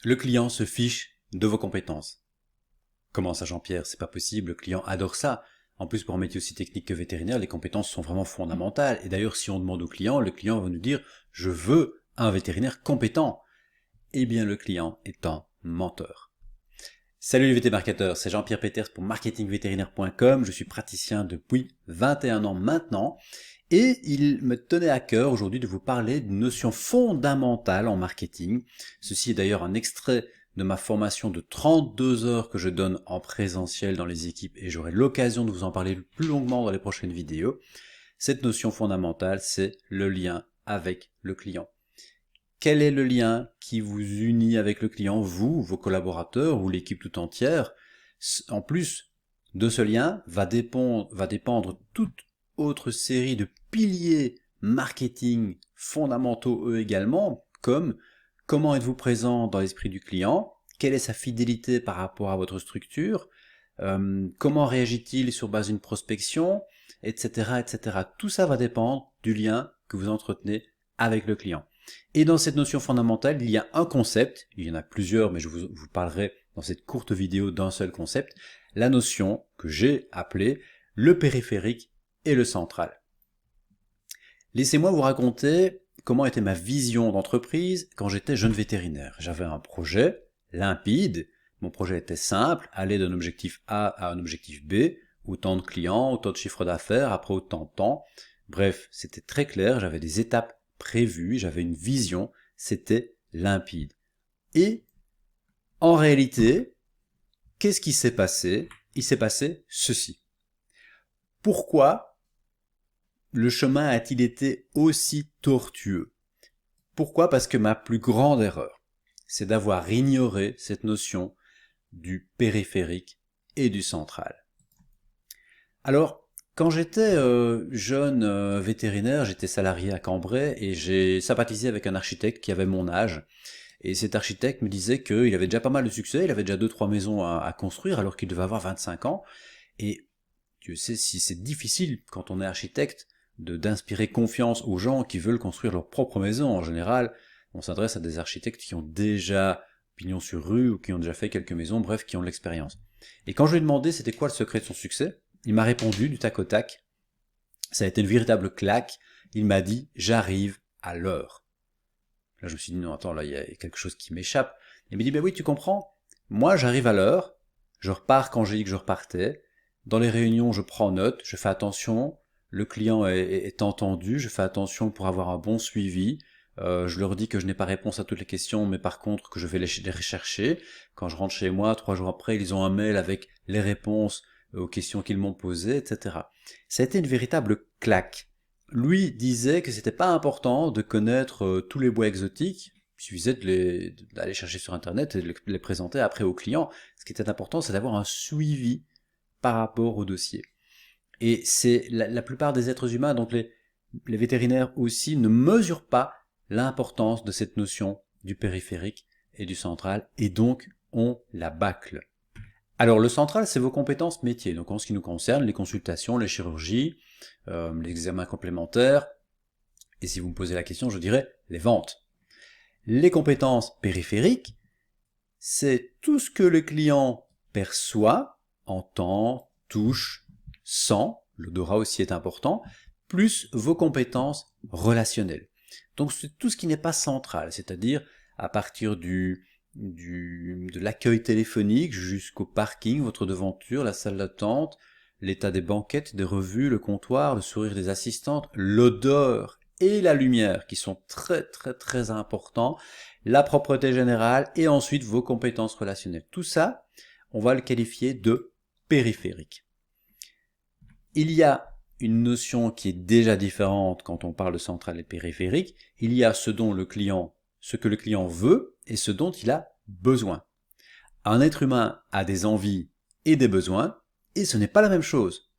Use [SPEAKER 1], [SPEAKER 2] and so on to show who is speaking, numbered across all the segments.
[SPEAKER 1] Le client se fiche de vos compétences. Comment ça, Jean-Pierre? C'est pas possible, le client adore ça. En plus, pour un métier aussi technique que vétérinaire, les compétences sont vraiment fondamentales. Et d'ailleurs, si on demande au client, le client va nous dire « Je veux un vétérinaire compétent ». Eh bien, le client est un menteur. Salut les VT-marketeurs, c'est Jean-Pierre Peters pour marketingvétérinaire.com. Je suis praticien depuis 21 ans maintenant. Et il me tenait à cœur aujourd'hui de vous parler d'une notion fondamentale en marketing. Ceci est d'ailleurs un extrait de ma formation de 32 heures que je donne en présentiel dans les équipes et j'aurai l'occasion de vous en parler plus longuement dans les prochaines vidéos. Cette notion fondamentale, c'est le lien avec le client. Quel est le lien qui vous unit avec le client, vous, vos collaborateurs ou l'équipe tout entière? En plus de ce lien, va dépendre toute autre série de piliers marketing fondamentaux eux également, comme comment êtes-vous présent dans l'esprit du client, quelle est sa fidélité par rapport à votre structure, comment réagit-il sur base d'une prospection, etc., etc. Tout ça va dépendre du lien que vous entretenez avec le client. Et dans cette notion fondamentale, il y a un concept, il y en a plusieurs, mais je vous parlerai dans cette courte vidéo d'un seul concept, la notion que j'ai appelée le périphérique et le central. Laissez-moi vous raconter comment était ma vision d'entreprise quand j'étais jeune vétérinaire. J'avais un projet limpide, mon projet était simple, aller d'un objectif A à un objectif B, autant de clients, autant de chiffre d'affaires, après autant de temps. Bref, c'était très clair, j'avais des étapes prévues, j'avais une vision, c'était limpide. Et en réalité, qu'est-ce qui s'est passé? Il s'est passé ceci. Pourquoi le chemin a-t-il été aussi tortueux? Pourquoi? Parce que ma plus grande erreur, c'est d'avoir ignoré cette notion du périphérique et du central. Alors, quand j'étais jeune vétérinaire, j'étais salarié à Cambrai et j'ai sympathisé avec un architecte qui avait mon âge. Et cet architecte me disait qu'il avait déjà pas mal de succès, il avait déjà 2-3 maisons à construire alors qu'il devait avoir 25 ans. Et Dieu sait si c'est difficile quand on est architecte d'inspirer confiance aux gens qui veulent construire leur propre maison. En général, on s'adresse à des architectes qui ont déjà pignon sur rue ou qui ont déjà fait quelques maisons, bref, qui ont de l'expérience. Et quand je lui ai demandé c'était quoi le secret de son succès, il m'a répondu du tac au tac. Ça a été une véritable claque. Il m'a dit « j'arrive à l'heure ». Là, je me suis dit « non, attends, là, il y a quelque chose qui m'échappe ». Il m'a dit « ben oui, tu comprends, moi, j'arrive à l'heure, je repars quand j'ai dit que je repartais, dans les réunions, je prends note, je fais attention, le client est entendu, je fais attention pour avoir un bon suivi, je leur dis que je n'ai pas réponse à toutes les questions, mais par contre que je vais les rechercher. Quand je rentre chez moi, 3 jours après, ils ont un mail avec les réponses aux questions qu'ils m'ont posées, etc. Ça a été une véritable claque. Lui disait que c'était pas important de connaître tous les bois exotiques, il suffisait d'aller chercher sur internet et de les présenter après aux clients. Ce qui était important, c'est d'avoir un suivi par rapport au dossier. Et c'est la plupart des êtres humains, donc les vétérinaires aussi, ne mesurent pas l'importance de cette notion du périphérique et du central, et donc on la bâcle. Alors le central, c'est vos compétences métiers, donc en ce qui nous concerne, les consultations, les chirurgies, les examens complémentaires, et si vous me posez la question, je dirais les ventes. Les compétences périphériques, c'est tout ce que le client perçoit, entend, touche, sent, l'odorat aussi est important, plus vos compétences relationnelles. Donc c'est tout ce qui n'est pas central, c'est-à-dire à partir de l'accueil téléphonique jusqu'au parking, votre devanture, la salle d'attente, l'état des banquettes, des revues, le comptoir, le sourire des assistantes, l'odeur et la lumière qui sont très très très importants, la propreté générale et ensuite vos compétences relationnelles. Tout ça, on va le qualifier de périphérique. Il y a une notion qui est déjà différente quand on parle de central et périphérique. Il y a ce que le client veut et ce dont il a besoin. Un être humain a des envies et des besoins et ce n'est pas la même chose.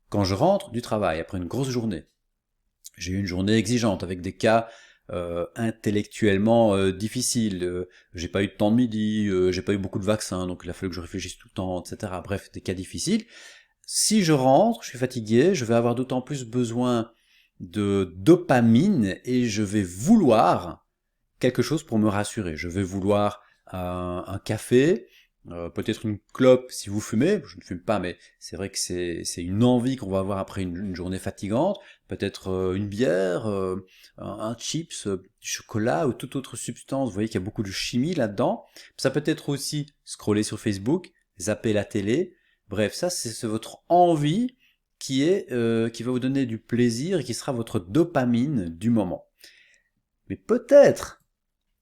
[SPEAKER 1] Quand je rentre du travail après une grosse journée, j'ai eu une journée exigeante avec des cas intellectuellement difficiles, j'ai pas eu de temps de midi, j'ai pas eu beaucoup de vaccins, donc il a fallu que je réfléchisse tout le temps, etc. Bref, des cas difficiles. Si je rentre, je suis fatigué, je vais avoir d'autant plus besoin de dopamine et je vais vouloir quelque chose pour me rassurer. Je vais vouloir un café, peut-être une clope si vous fumez, je ne fume pas, mais c'est vrai que c'est une envie qu'on va avoir après une journée fatigante, peut-être une bière, un chips, du chocolat ou toute autre substance, vous voyez qu'il y a beaucoup de chimie là-dedans. Ça peut être aussi scroller sur Facebook, zapper la télé, bref, ça c'est votre envie qui va vous donner du plaisir et qui sera votre dopamine du moment. Mais peut-être,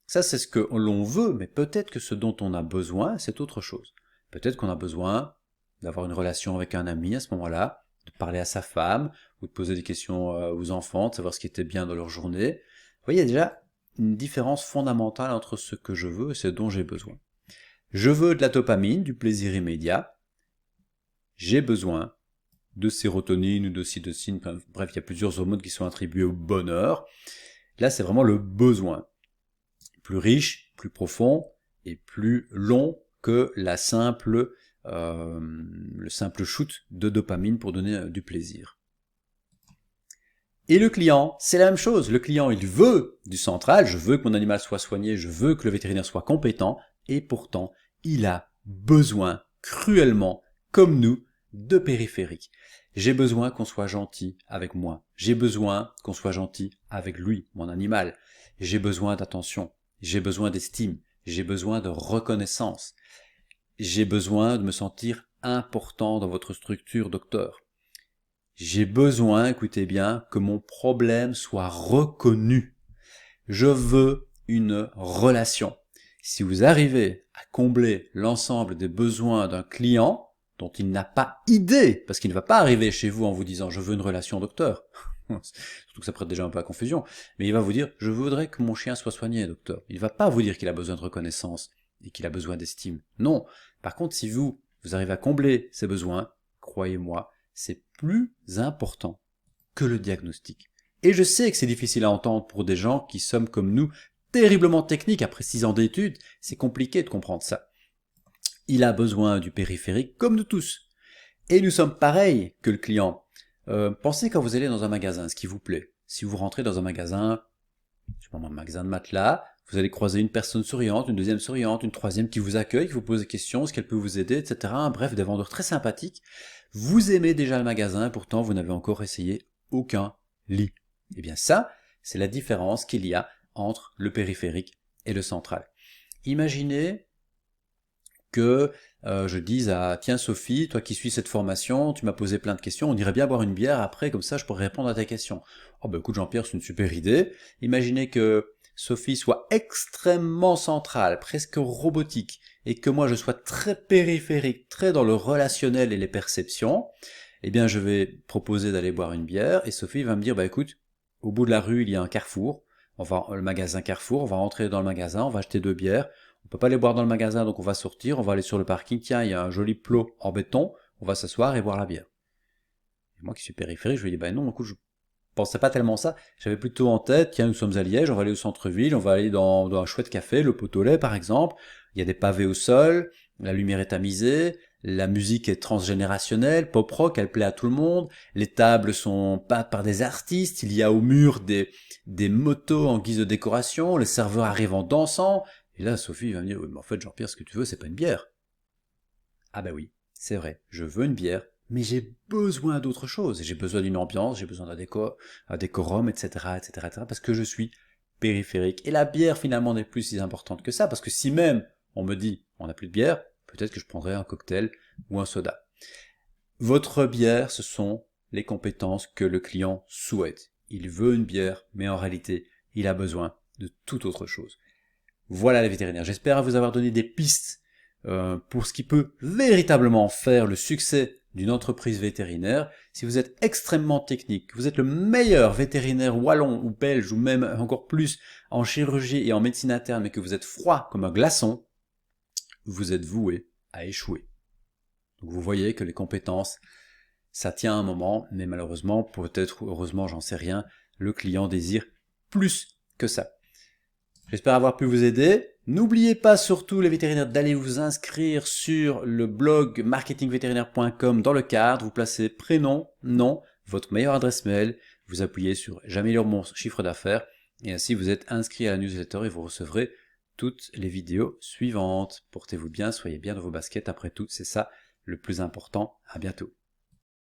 [SPEAKER 1] ça c'est ce que l'on veut, mais peut-être que ce dont on a besoin, c'est autre chose. Peut-être qu'on a besoin d'avoir une relation avec un ami à ce moment-là, de parler à sa femme, ou de poser des questions aux enfants, de savoir ce qui était bien dans leur journée. Vous voyez, il y a déjà une différence fondamentale entre ce que je veux et ce dont j'ai besoin. Je veux de la dopamine, du plaisir immédiat. J'ai besoin de sérotonine ou d'ocytocine, bref, il y a plusieurs hormones qui sont attribuées au bonheur. Là, c'est vraiment le besoin. Plus riche, plus profond et plus long que le simple shoot de dopamine pour donner du plaisir. Et le client, c'est la même chose. Le client, il veut du central, je veux que mon animal soit soigné, je veux que le vétérinaire soit compétent, et pourtant, il a besoin, cruellement, comme nous, de périphérique. J'ai besoin qu'on soit gentil avec moi. J'ai besoin qu'on soit gentil avec lui, mon animal. J'ai besoin d'attention. J'ai besoin d'estime. J'ai besoin de reconnaissance. J'ai besoin de me sentir important dans votre structure, docteur. J'ai besoin, écoutez bien, que mon problème soit reconnu. Je veux une relation. Si vous arrivez à combler l'ensemble des besoins d'un client dont il n'a pas idée, parce qu'il ne va pas arriver chez vous en vous disant « je veux une relation docteur », surtout que ça prête déjà un peu à confusion, mais il va vous dire « je voudrais que mon chien soit soigné, docteur ». Il ne va pas vous dire qu'il a besoin de reconnaissance et qu'il a besoin d'estime. Non. Par contre, si vous arrivez à combler ces besoins, croyez-moi, c'est plus important que le diagnostic. Et je sais que c'est difficile à entendre pour des gens qui sommes comme nous, terriblement techniques après 6 ans d'études, c'est compliqué de comprendre ça. Il a besoin du périphérique comme nous tous. Et nous sommes pareils que le client. Pensez quand vous allez dans un magasin, ce qui vous plaît. Si vous rentrez dans un magasin, je sais pas, un magasin de matelas, vous allez croiser une personne souriante, une deuxième souriante, une troisième qui vous accueille, qui vous pose des questions, est-ce qu'elle peut vous aider, etc. Bref, des vendeurs très sympathiques. Vous aimez déjà le magasin, pourtant vous n'avez encore essayé aucun lit. Eh bien ça, c'est la différence qu'il y a entre le périphérique et le central. Imaginez que je dise à « Tiens Sophie, toi qui suis cette formation, tu m'as posé plein de questions, on irait bien boire une bière après, comme ça je pourrais répondre à tes questions. » Oh ben écoute Jean-Pierre, c'est une super idée. Imaginez que Sophie soit extrêmement centrale, presque robotique, et que moi je sois très périphérique, très dans le relationnel et les perceptions. Eh bien je vais proposer d'aller boire une bière, et Sophie va me dire « Bah écoute, au bout de la rue il y a un Carrefour, le magasin Carrefour, on va rentrer dans le magasin, on va acheter 2 bières, on peut pas les boire dans le magasin, donc on va sortir, on va aller sur le parking, tiens, il y a un joli plot en béton, on va s'asseoir et boire la bière. » Et moi qui suis périphérique, je lui dis, ben non, écoute, je pensais pas tellement ça, j'avais plutôt en tête, tiens, nous sommes à Liège, on va aller au centre-ville, on va aller dans un chouette café, le Pot au lait par exemple, il y a des pavés au sol, la lumière est tamisée, la musique est transgénérationnelle, pop-rock, elle plaît à tout le monde, les tables sont peintes par des artistes, il y a au mur des motos en guise de décoration, les serveurs arrivent en dansant. Et là, Sophie va me dire, oui, mais en fait, Jean-Pierre, ce que tu veux, c'est pas une bière. Ah ben oui, c'est vrai, je veux une bière, mais j'ai besoin d'autre chose. J'ai besoin d'une ambiance, j'ai besoin d'un décorum, etc., etc., etc., parce que je suis périphérique. Et la bière, finalement, n'est plus si importante que ça, parce que si même on me dit, on n'a plus de bière, peut-être que je prendrai un cocktail ou un soda. Votre bière, ce sont les compétences que le client souhaite. Il veut une bière, mais en réalité, il a besoin de toute autre chose. Voilà les vétérinaires. J'espère vous avoir donné des pistes pour ce qui peut véritablement faire le succès d'une entreprise vétérinaire. Si vous êtes extrêmement technique, que vous êtes le meilleur vétérinaire wallon ou belge ou même encore plus en chirurgie et en médecine interne, mais que vous êtes froid comme un glaçon, vous êtes voué à échouer. Donc vous voyez que les compétences, ça tient un moment, mais malheureusement, peut-être heureusement, j'en sais rien, le client désire plus que ça. J'espère avoir pu vous aider. N'oubliez pas surtout les vétérinaires d'aller vous inscrire sur le blog marketingvétérinaire.com dans le cadre, vous placez prénom, nom, votre meilleure adresse mail, vous appuyez sur « J'améliore mon chiffre d'affaires » et ainsi vous êtes inscrit à la newsletter et vous recevrez toutes les vidéos suivantes. Portez-vous bien, soyez bien dans vos baskets. Après tout, c'est ça le plus important. À bientôt.